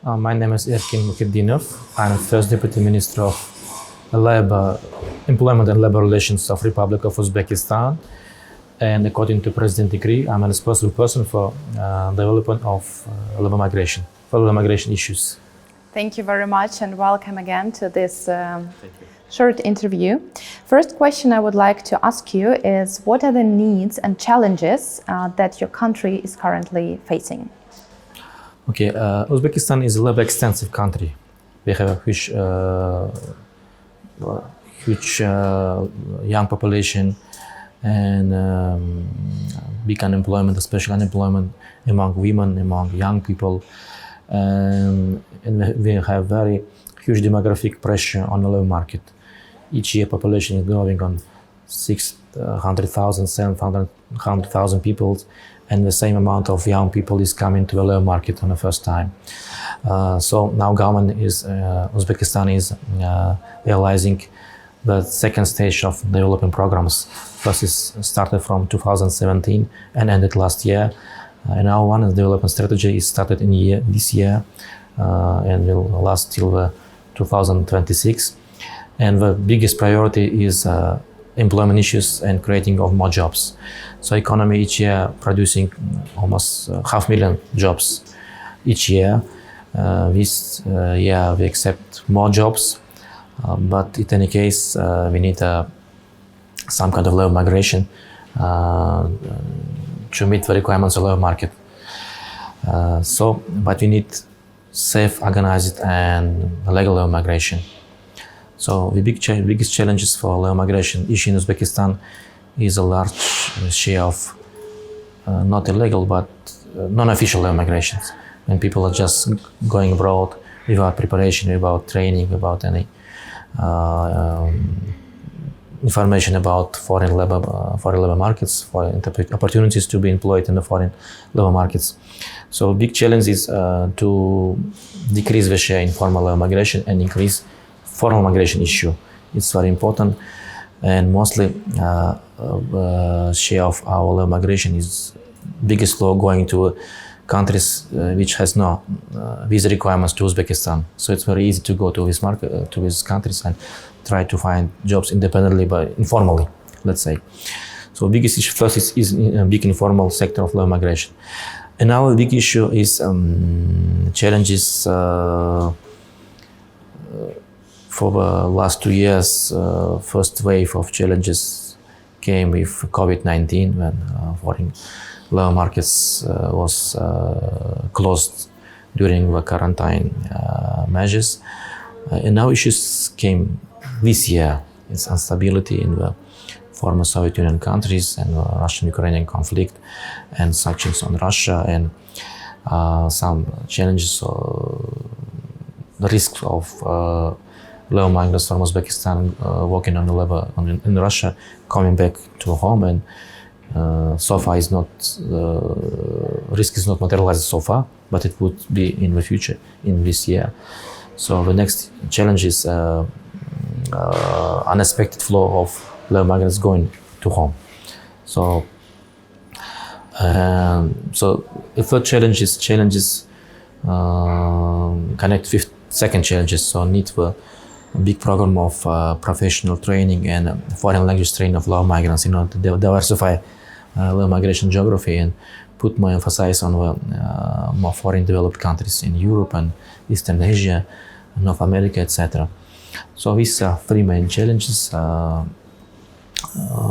My name is Erkin Mukhitdinov. I'm First Deputy Minister of Labor, Employment and Labor Relations of Republic of Uzbekistan. And according to President decree, I'm a responsible person for development of labor migration issues. Thank you very much and welcome again to this short interview. First question I would like to ask you is, what are the needs and challenges that your country is currently facing? Okay, Uzbekistan is a labor extensive country. We have a huge young population and big unemployment, especially unemployment among women, among young people. And we have very huge demographic pressure on the labor market. Each year population is growing on 600,000, 700,000 people, and the same amount of young people is coming to the labor market on the first time. So now government Uzbekistan is realizing the second stage of development programs. First is started from 2017 and ended last year. And now one development strategy is started this year and will last till 2026. And the biggest priority is employment issues and creating of more jobs. So economy each year producing almost 500,000 jobs each year. This year we accept more jobs, but in any case we need some kind of labor migration to meet the requirements of the labor market. But we need safe, organized and legal labor migration. So the biggest challenges for labor migration issue in Uzbekistan is a large share of not illegal but non-official labor migrations, when people are just going abroad without preparation, without training, without any information about foreign labor markets, for opportunities to be employed in the foreign labor markets. So a big challenge is to decrease the share in formal labor migration and increase formal migration issue. It's very important, and mostly share of our labor migration is biggest flow going to countries which has no visa requirements to Uzbekistan. So it's very easy to go to this market, to these countries, and try to find jobs independently but informally, let's say. So biggest issue first is in big informal sector of labor migration. Another big issue is challenges for the last 2 years. First wave of challenges came with COVID-19 when foreign labor markets was closed during the quarantine measures. And now issues came this year. It's instability in the former Soviet Union countries and the Russian-Ukrainian conflict and sanctions on Russia and some challenges, the risks of labor migrants from Uzbekistan working on the labor in Russia coming back to home, and so far is not risk is not materialized so far, but it would be in the future in this year. So the next challenge is unexpected flow of labor migrants going to home. So the third challenge is challenges connected with second challenges. So need for a big program of professional training and foreign language training of labor migrants in order to diversify labor migration geography and put more emphasis on more foreign developed countries in Europe and Eastern Asia, North America, etc. So these are three main challenges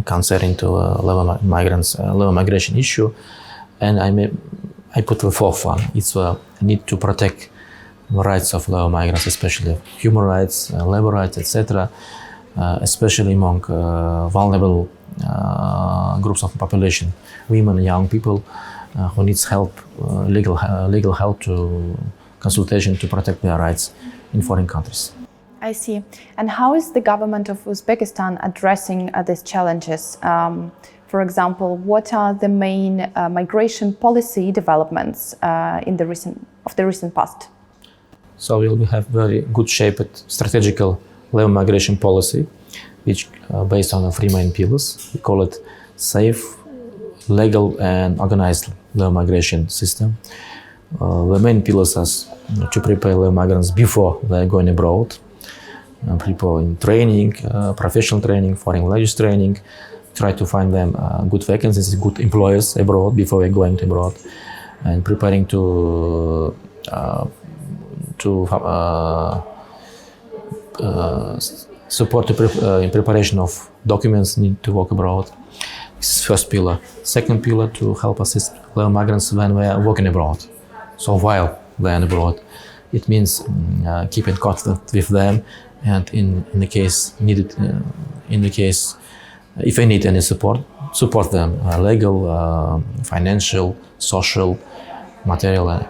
concerning to labor migration issue, and I put the fourth one. It's need to protect the rights of labor migrants, especially human rights, labor rights, etc., especially among vulnerable groups of population, women and young people who needs help, legal help to consultation to protect their rights in foreign countries. I see. And how is the government of Uzbekistan addressing these challenges? For example, what are the main migration policy developments in the recent past? So we will have very good shaped strategical labor migration policy, which based on the three main pillars. We call it safe, legal and organized labor migration system. The main pillars are to prepare the migrants before they're going abroad, prepare in training, professional training, foreign language training, try to find them good vacancies, good employers abroad before they're going abroad, and preparing to support in preparation of documents need to work abroad. This is first pillar. Second pillar, to help assist migrants when they are working abroad. So while they are abroad, it means keep in contact with them, and in the case needed, if they need any support them, legal, financial, social, material,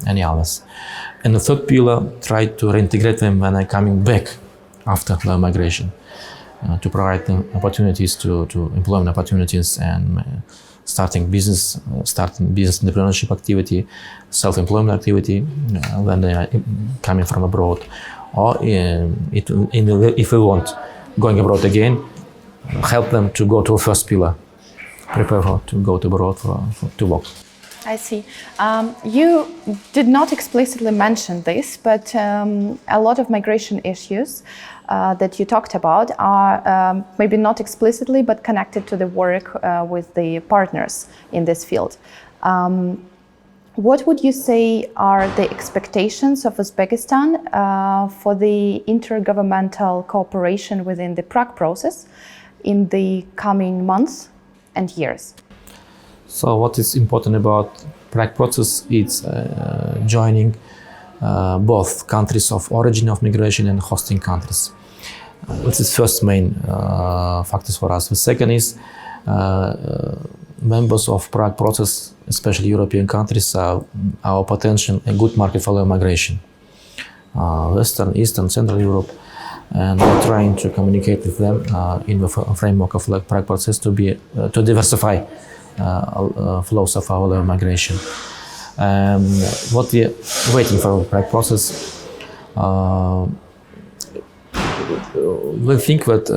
any others. And the third pillar, try to reintegrate them when they're coming back after the migration, to provide them opportunities to employment opportunities and starting business entrepreneurship activity, self-employment activity when they are coming from abroad, or if we want going abroad again, help them to go to a first pillar, prepare to go to abroad to work. I see. You did not explicitly mention this, but a lot of migration issues that you talked about are maybe not explicitly, but connected to the work with the partners in this field. What would you say are the expectations of Uzbekistan for the intergovernmental cooperation within the Prague process in the coming months and years? So what is important about Prague process is joining both countries of origin of migration and hosting countries. This is first main factors for us. The second is members of Prague process, especially European countries, are our potential and good market for migration. Western, Eastern, Central Europe, and we're trying to communicate with them in the framework of Prague process to diversify flows of our migration. What we're waiting for the Prague process, we think that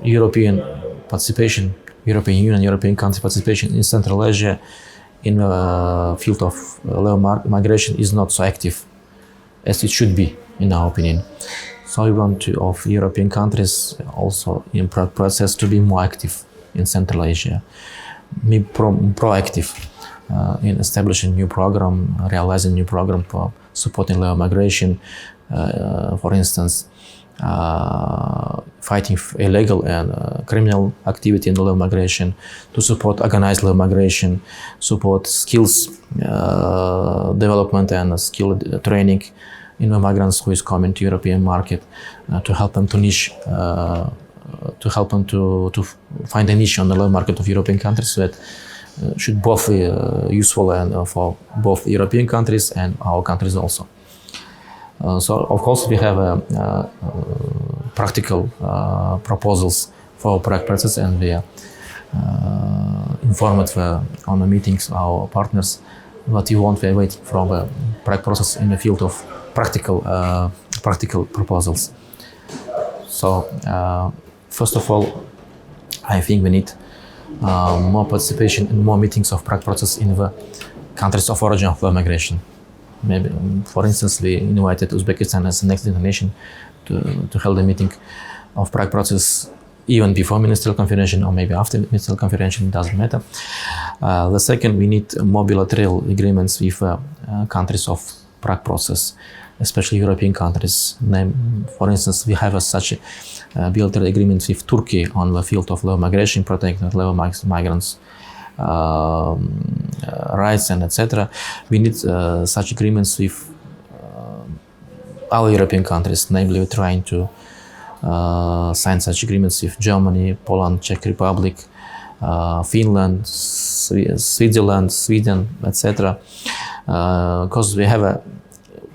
European participation, European Union, European country participation in Central Asia in the field of migration is not so active as it should be, in our opinion. So we want of European countries also in Prague process to be more active in Central Asia, be proactive in establishing new program, realizing new program for supporting migration, for instance, fighting illegal and criminal activity in the migration, to support organized migration, support skills development and skill training in the migrants who is coming to European market, to help them to niche, to help them to find a niche on the market of European countries that should both be useful and for both European countries and our countries also. So of course we have practical proposals for Prague process, and we are informed on the meetings of our partners what we want. We are waiting from the Prague process in the field of practical proposals. So first of all, I think we need more participation and more meetings of Prague process in the countries of origin of migration. Maybe, for instance, we invited Uzbekistan as the next nation to hold a meeting of Prague process even before ministerial conference or maybe after ministerial conference, it doesn't matter. The second, we need more bilateral agreements with countries of Prague process, especially European countries. For instance, we have such bilateral agreements with Turkey on the field of migration, protecting migrants' rights and etc. We need such agreements with other European countries. Namely, we're trying to sign such agreements with Germany, Poland, Czech Republic, Finland, Switzerland, Sweden, etc. Because we have a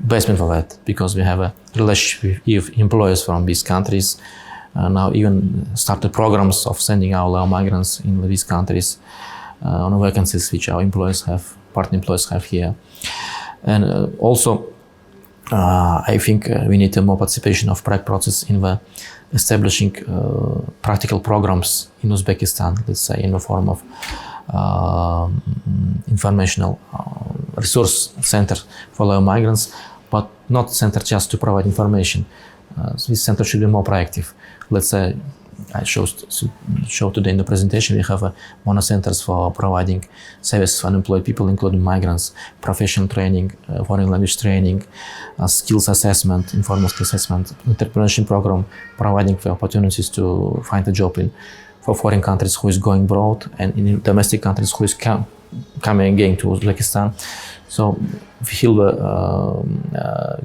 basement for that, because we have a relationship with employers from these countries. Now even started programs of sending our migrants in these countries on the vacancies which our employers have, partner employers have here. And also I think we need more participation of Prague process in the establishing practical programs in Uzbekistan, let's say in the form of informational resource center for labor migrants, but not center just to provide information. This center should be more proactive. Let's say, I showed today in the presentation, we have mono centers for providing services for unemployed people, including migrants, professional training, foreign language training, skills assessment, informal skills assessment, entrepreneurship program, providing for opportunities to find a job for foreign countries who is going abroad, and in domestic countries who is coming again to Uzbekistan. So we feel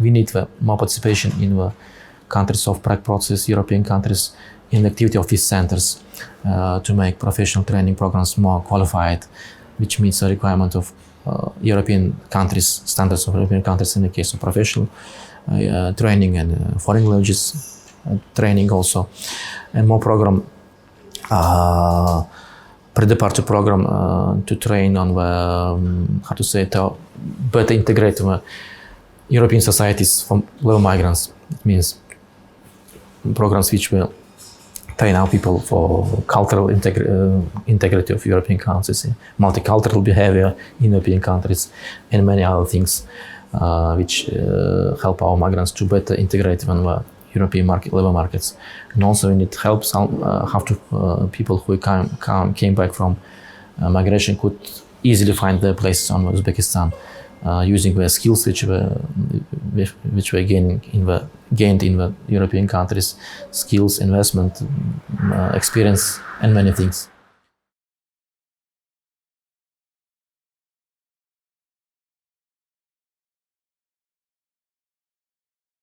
we need more participation in the countries of Prague process, European countries, in the activity of these centers to make professional training programs more qualified, which meets the requirement of European countries, standards of European countries in the case of professional training and foreign languages training also, and more program, pre-departure program to train on the, to better integrate European societies from labor migrants. It means programs which will train our people for cultural integrity of European countries, multicultural behavior in European countries, and many other things which help our migrants to better integrate in the European labor markets. And also we need help how to people who came back from migration could easily find their places on Uzbekistan, using the skills which were gained in the European countries, skills, investment, experience, and many things.